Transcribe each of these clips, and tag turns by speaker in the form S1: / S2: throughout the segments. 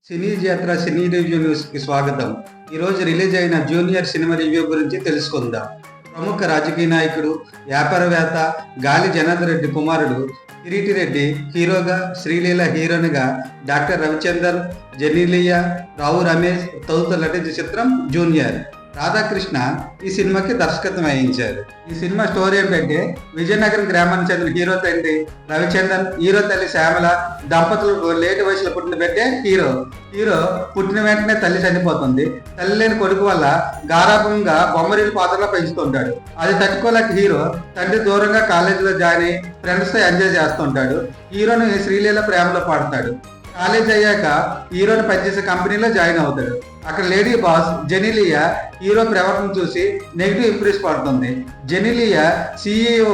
S1: సినీ జాతర సినీ రివ్యూ న్యూస్కి స్వాగతం. ఈరోజు రిలీజ్ అయిన జూనియర్ సినిమా రివ్యూ గురించి తెలుసుకుందాం. ప్రముఖ రాజకీయ నాయకుడు, వ్యాపారవేత్త గాలి జనార్దన్ రెడ్డి కుమారుడు కిరీటి రెడ్డి హీరోగా, శ్రీలీల హీరోయిన్గా, డాక్టర్ రవిచందర్, జెనీలియా, రావు రమేష్ తదితరులు నటించిన చిత్రం జూనియర్. రాధాకృష్ణ ఈ సినిమాకి దర్శకత్వం వహించారు. ఈ సినిమా స్టోరీ ఏంటంటే, విజయనగరం గ్రామానికి చెందిన హీరో తండ్రి రవిచందర్, హీరో తల్లి శ్యామల దంపతులు లేటు వయసులో పుట్టిన పెట్టే హీరో పుట్టిన వెంటనే తల్లి చనిపోతుంది. తల్లి లేని కొడుకు వల్ల గారాభంగా బొమ్మరీల పాత్రలో పెంచుతుంటాడు. అది తట్టుకోలేక హీరో తండ్రి దూరంగా కాలేజీలో జాయిన్ అయ్యి ఫ్రెండ్స్తో ఎంజాయ్ చేస్తుంటాడు. హీరోని శ్రీలీల ప్రేమలో పడతాడు. కాలేజ్ అయ్యాక హీరోని పనిచేసే కంపెనీలో జాయిన్ అవుతాడు. అక్కడ లేడీ బాస్ జెనీలియా హీరో ప్రవర్తన చూసి నెగిటివ్ ఇంప్రెస్ పడుతుంది. జెనీలియా CEO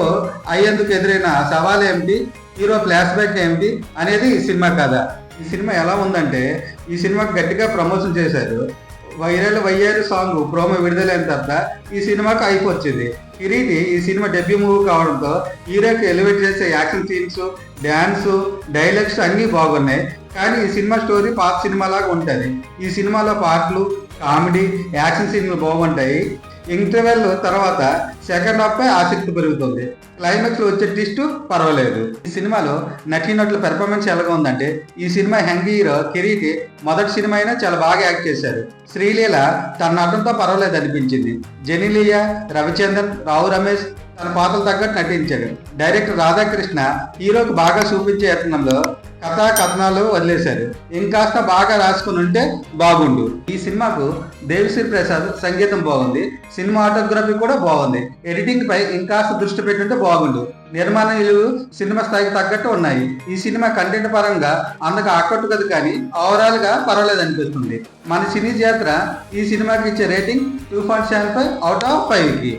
S1: అయ్యేందుకు ఎదురైన సవాల్ ఏమిటి, హీరో ఫ్లాష్ బ్యాక్ ఏమిటి అనేది ఈ సినిమా కథ. ఈ సినిమా ఎలా ఉందంటే, ఈ సినిమాకి గట్టిగా ప్రమోషన్ చేశారు. వైరల్ వయ్యారి సాంగ్ ప్రోమో విడుదలైన తర్వాత ఈ సినిమాకి అయిపోయింది. కిరీటి ఈ సినిమా డెబ్యూ మూవీ కావడంతో హీరోకి ఎలివేట్ చేసే యాక్షన్ సీన్స్, డ్యాన్స్, డైలాగ్స్ అన్నీ బాగున్నాయి. కానీ ఈ సినిమా స్టోరీ పాత సినిమా లాగా ఉంటుంది. ఈ సినిమాలో పాటలు, కామెడీ, యాక్షన్ సీన్లు బాగుంటాయి. ఇంటర్వెల్ తర్వాత సెకండ్ హాఫ్ పై ఆసక్తి పెరుగుతుంది. క్లైమాక్స్ లో వచ్చే ట్విస్ట్ పర్వాలేదు. ఈ సినిమాలో నటీనటుల పెర్ఫార్మెన్స్ ఎలాగ ఉందంటే, ఈ సినిమా యంగ్ హీరో కిరీటి మొదటి సినిమా అయినా చాలా బాగా యాక్ట్ చేశారు. శ్రీలీల తన నటనతో పర్వాలేదు అనిపించింది. జెనీలియా, రవిచందర్, రావు రమేష్ తన పాత్రలు తగ్గట్టు నటించాడు. డైరెక్టర్ రాధాకృష్ణ హీరోకి బాగా చూపించే యత్నంలో కథా కథనాలు వదిలేశారు. ఇంకాస్త బాగా రాసుకుని ఉంటే బాగుండు. ఈ సినిమాకు దేవిశ్రీ ప్రసాద్ సంగీతం బాగుంది. సినిమా ఆటోగ్రఫీ కూడా బాగుంది. ఎడిటింగ్ పై ఇంకాస్త దృష్టి పెట్టుంటే బాగుండు. నిర్మాణాలు సినిమా స్థాయికి తగ్గట్టు ఉన్నాయి. ఈ సినిమా కంటెంట్ పరంగా అందుకు ఆకట్టుకదు, కానీ ఓవరాల్ గా పర్వాలేదు అనిపిస్తుంది. మన సినీ జాతర ఈ సినిమాకి ఇచ్చే రేటింగ్ 2.75 out of 5కి.